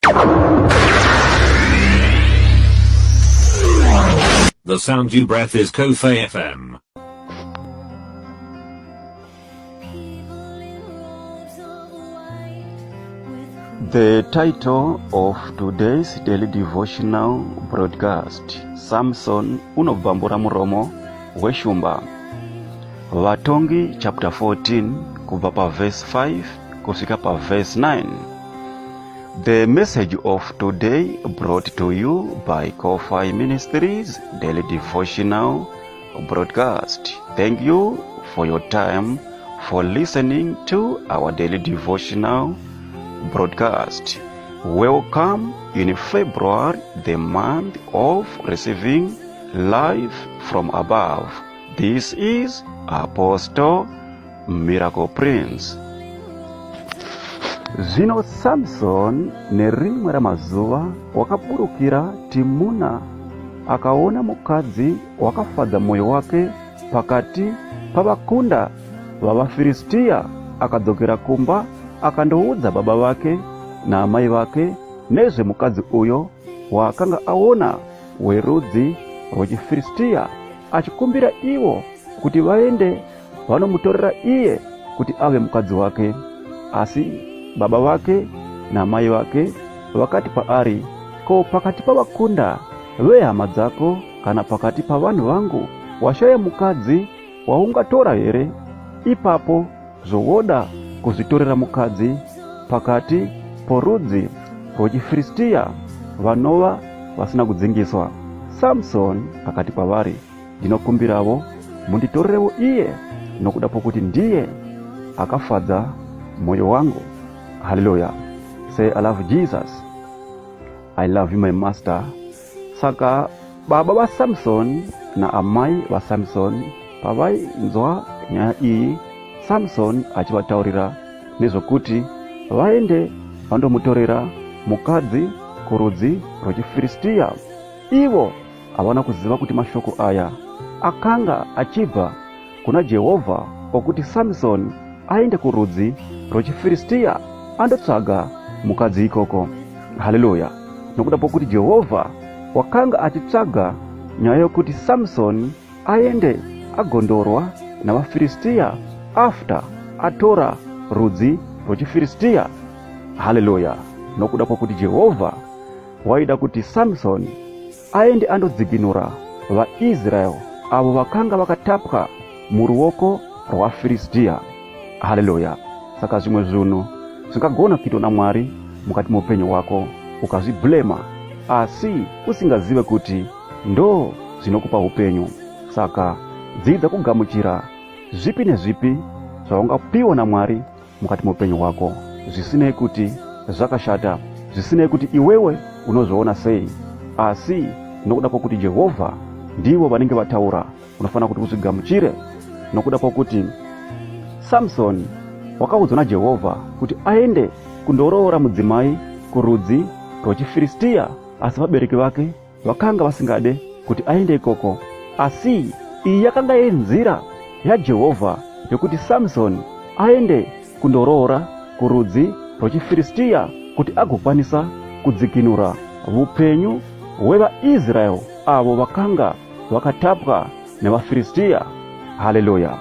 The sound you breath is Kofe FM. The title of today's daily devotional broadcast, Samson unobvambura muromo, weshumba. Vatongi chapter 14 kuva pa verse 5 kufika pa verse 9. The message of today brought to you by Kofi Ministries daily devotional broadcast. Thank you for your time for listening to our daily devotional broadcast. Welcome in February, the month of receiving life from above. This is Apostle Miracle Prince. Zvino Samson nerimwe ramazuva wakapurukira Timuna, akaona mukadzi wakafadza moyo wake pakati pavakunda vavaFilistia. Akadzokera kumba akandoudza baba vake na amai vake nezve mukadzi uyo waakanga aona werudzi rwechiFilistia, achikumbira iwo kuti vaende vanomutorera iye kuti ave mukadzi wake. Asi baba vake na amai vake vakati paari, ko pakati pavakunda vehama dzako kana pakati pavanhu vangu washaya mukadzi waungatora here? Ipapo zvowoda kuzvitorera mukadzi pakati porudzi rwechiFilistia vanova vasina kudzingiswa. Samson akati kwavari, ndinokumbiravo munditorerewo iye, nokuda pokuti ndiye akafadza moyo wangu. Hallelujah. Say, I love Jesus. I love you, my master. Saka baba wa Samson na amai wa Samson pavainzwa nyaya iyi, Samson achivataurira nezvokuti vaende vandomutorera mukadzi kurudzi rwechiFilistia. Ivo havana kuziva kuti mashoko aya akanga achibva kuna Jehovha okuti Samson aende kurudzi rwechiFilistia andotsvaga mukadzi ikoko. Haleluya. Nokuda pokuti Jehovha wakanga achitsvaga nyaya yokuti Samson aende agondorwa navaFilistia after atora rudzi rwechiFilistia. Haleluya. Nokuda pokuti Jehovha waida kuti Samson aende andodzikinura vaIsrael avo vakanga vakatapwa muruoko rwaFilistia. Haleluya. Saka zvimwe zvinhu zvingagona kuitwa naMwari mukati muupenyu wako ukazviblema, asi usingazive kuti ndo zvinokupa upenyu. Saka dzidza kugamuchira zvipi nezvipi zvaungapiwa naMwari mukati muupenyu wako, zvisinei kuti zvakashata, zvisinei kuti iwewe unozviona sei, asi nokuda pokuti Jehovha ndivo vanenge vataura, unofana kuti uzvigamuchire. Nokuda pokuti Samson wakaudzwa naJehovha kuti aende kundoroora mudzimai kurudzi rwechiFilistia, asi vabereki vake vakanga vasingade kuti aende ikoko. Asi iyi yakanga yenzira yaJehovha yokuti Samson aende kundoroora kurudzi rwechiFilistia kuti agokwanisa kudzikinura upenyu hwevaIsrael avo vakanga vakatapwa nevaFilistia. Hallelujah.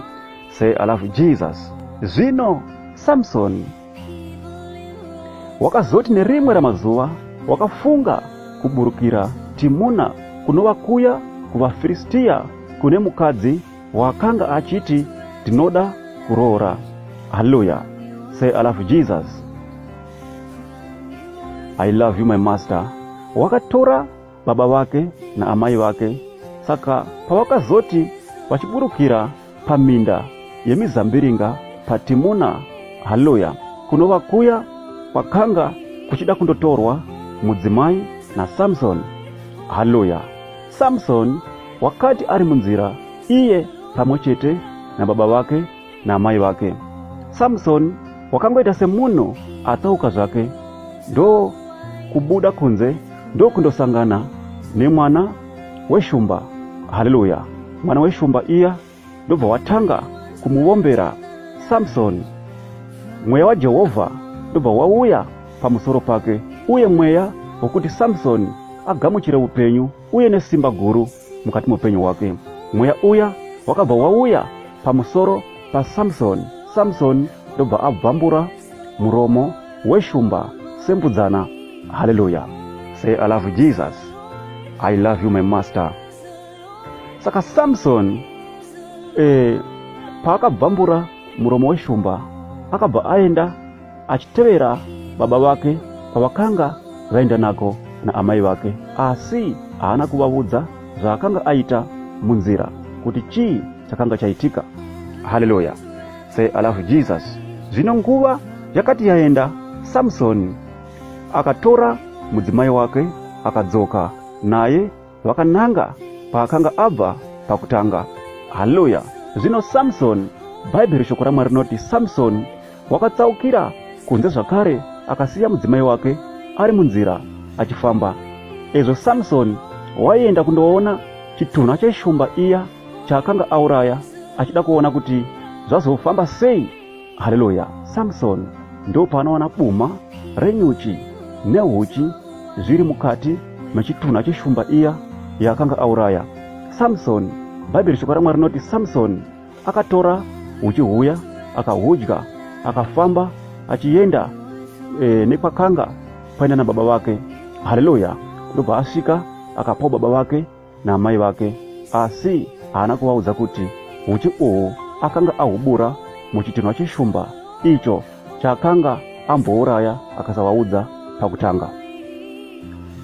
Say, I love Jesus. Zvino Samson wakazoti nerimwe ramazuva wakafunga kuburukira Timuna kunova kuya kuvaFilistia kune mukadzi wakanga achiti ndinoda kuroora. Hallelujah. Say, I love Jesus. I love you, my master. Wakatora baba vake na amai vake. Saka pavakazoti vachiburukira paminda yemizambiringa paTimuna, haleluya, kunova kuya kwakanga kuchida kundotorwa mudzimai na Samson. Haleluya. Samson wakati ari munzira iye pamwechete na baba vake na amai vake, Samson wakangoita semunhu atsauka zvake, ndo kubuda kunze, ndo kundosangana nemwana weshumba. Haleluya. Mwana weshumba iya ndobva watanga kumuombera Samson. Mweya wa Jehovha ndobva wauya pamusoro pake uye mweya wokuti Samsoni agamuchire upenyu uye nesimba guru mukati muupenyu wake. Mweya uya wakabva wauya pamusoro paSamsoni. Samsoni ndobva abvambura muromo weshumba sembudzana. Hallelujah. Say, I love Jesus. I love you, my master. Saka Samsoni paakabvambura muromo weshumba akabva aenda achitevera baba vake pavakanga vaenda nako naamai vake, asi haana kuvaudza zvaakanga aita munzira, kuti chii chakanga chaitika. Hallelujah. Say, I love Jesus. Zvino nguva yakati yaenda, Samsoni akatora mudzimai wake akadzoka naye vakananga paakanga abva pakutanga. Hallelujah. Zvino Samsoni, Bhaibheri shoko raMwari rinoti Samsoni wakatsaukira kunze zvakare, akasiya mudzimai wake ari munzira achifamba. Ezvo Samsoni waienda kundoona chitunha cheshumba iya chaakanga auraya, achida kuona kuti zvazofamba sei. Haleluya. Samsoni ndo paanowana buma renyuchi nehuchi zviri mukati mechitunha cheshumba iya yaakanga auraya. Samsoni, Bhaibheri shoko raMwari rinoti Samsoni akatora huchi huya akahudya, akafamba achienda nekwakanga paenda nababa vake. Haleluya. Ndobva asvika akapawo baba vake naamai vake, asi haana kuvaudza kuti huchi uhu akanga ahubura muchitunha cheshumba icho chaakanga ambouraya akasavaudza pakutanga.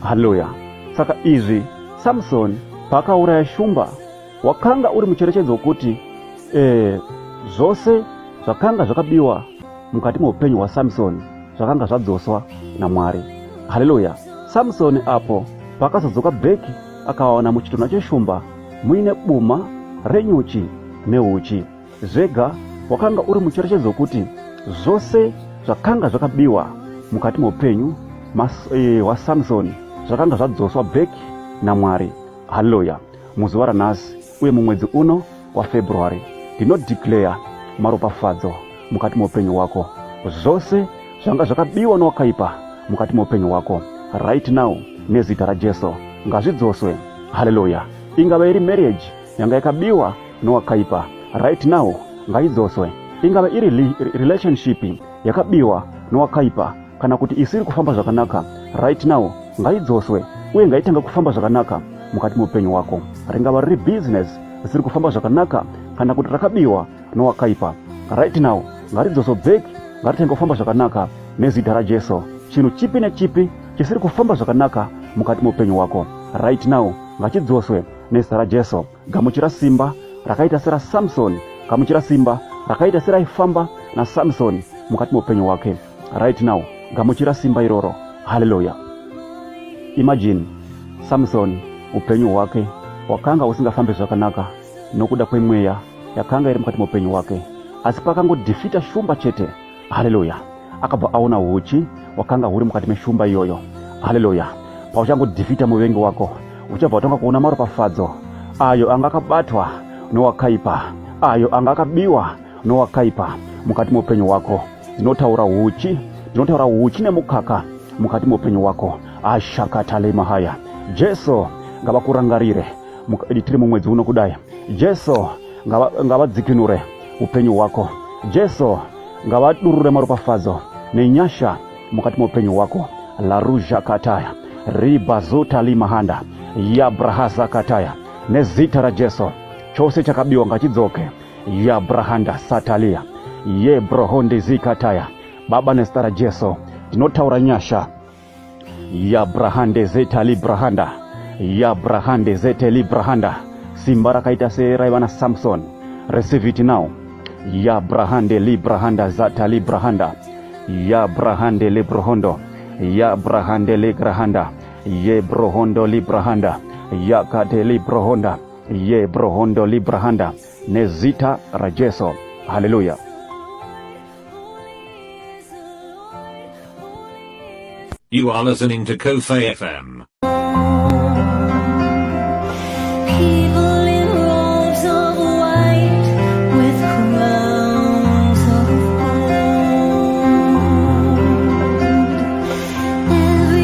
Haleluya. Saka izvi Samsoni paakauraya shumba wakanga uri mucherechedzo wokuti zvose zvakanga zvakabiwa mukati muupenyu hwaSamsoni zvakanga zvadzoswa naMwari. Haleluya. Samsoni apo paakazodzoka bheki akawana muchitunha cheshumba muine buma renyuchi nehuchi zvega, wakanga uri mucherechedzo wokuti zvose zvakanga zvakabiwa mukati muupenyu hwaSamsoni zvakanga zvadzoswa bheki naMwari. Haleluya. Muzuva ranhasi uye mumwedzi uno waFebruary ndinodeclare maropafadzo mukati muupenyu wako. Zvose zvanga zvakabiwa nowakaipa mukati muupenyu wako right now nezita raJesu ngazvidzoswe. Haleluya. Ingava iri marriage yanga yakabiwa nowakaipa right now ngaidzoswe. Ingava iri relationship yakabiwa nowakaipa kana kuti isiri kufamba zvakanaka right now ngaidzoswe uye ngaitanga kufamba zvakanaka mukati muupenyu wako. Ringava riri business risiri kufamba zvakanaka kana kuti rakabiwa nowakaipa right now ngaridzoswe bheki, ngaritenge kufamba zvakanaka nezita raJesu. Chinhu chipi nechipi chisiri kufamba zvakanaka mukati muupenyu wako right now ngachidzoswe nezita raJesu. Gamuchira simba rakaita seraSamsoni, gamuchira simba rakaita seraifamba naSamsoni mukati muupenyu wake right now. Gamuchira simba iroro. Haleluya. Imagine Samsoni upenyu hwake wakanga usingafambi zvakanaka nokuda kwemweya yakanga iri mukati muupenyu wake, asi pakangodhifita shumba chete. Haleluya. Akabva aona huchi wakanga huri mukati meshumba iyoyo. Haleluya. Pauchangodhifita muvengi wako uchabva watanga kuona maropafadzo ayo anga akabatwa nowakaipa, ayo anga akabiwa nowakaipa mukati muupenyu wako. Ndinotaura huchi nemukaka mukati muupenyu wako. Ashakatale mahaya. Jesu ngavakurangarire tiri mumwedzi uno kudai. Jesu ngavadzikinure upenyu wako. Jesu ngavadurure maropafadzo nenyasha mukati muupenyu wako. Laruja kataya ribazuta limahanda yabrahaza kataya nezita raJesu chose chakabiwa ngachidzoke. Yabrahanda satalia yebrohondi zikataya. Baba, nezita raJesu ndinotaura nyasha. Yabrahande zeta librahanda, yabrahande zete librahanda. Simba rakaita seraiva naSamsoni, receive it now. Yabrahande librahanda zata librahanda, yabrahande librohondo, yabrahande ligrahanda, yebrohondo librahanda, yakate librohonda, yebrohondo librahanda nezita raJesu. Haleluya. You are listening to Kofi FM. People in robes of white with crowns of gold. Every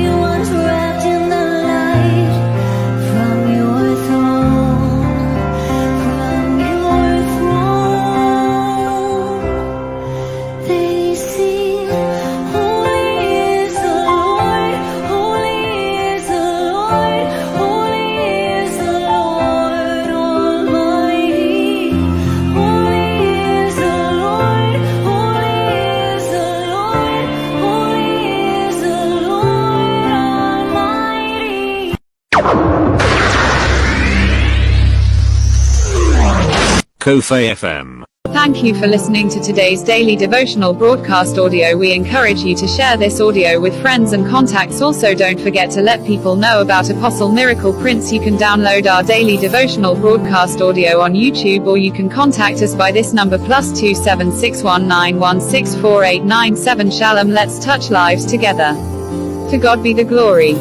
Kofi FM. Thank you for listening to today's daily devotional broadcast audio. We encourage you to share this audio with friends and contacts. Also, don't forget to let people know about Apostle Miracle Prince. You can download our daily devotional broadcast audio on YouTube, or you can contact us by this number +27619164897. Shalom. Let's touch lives together. To God be the glory.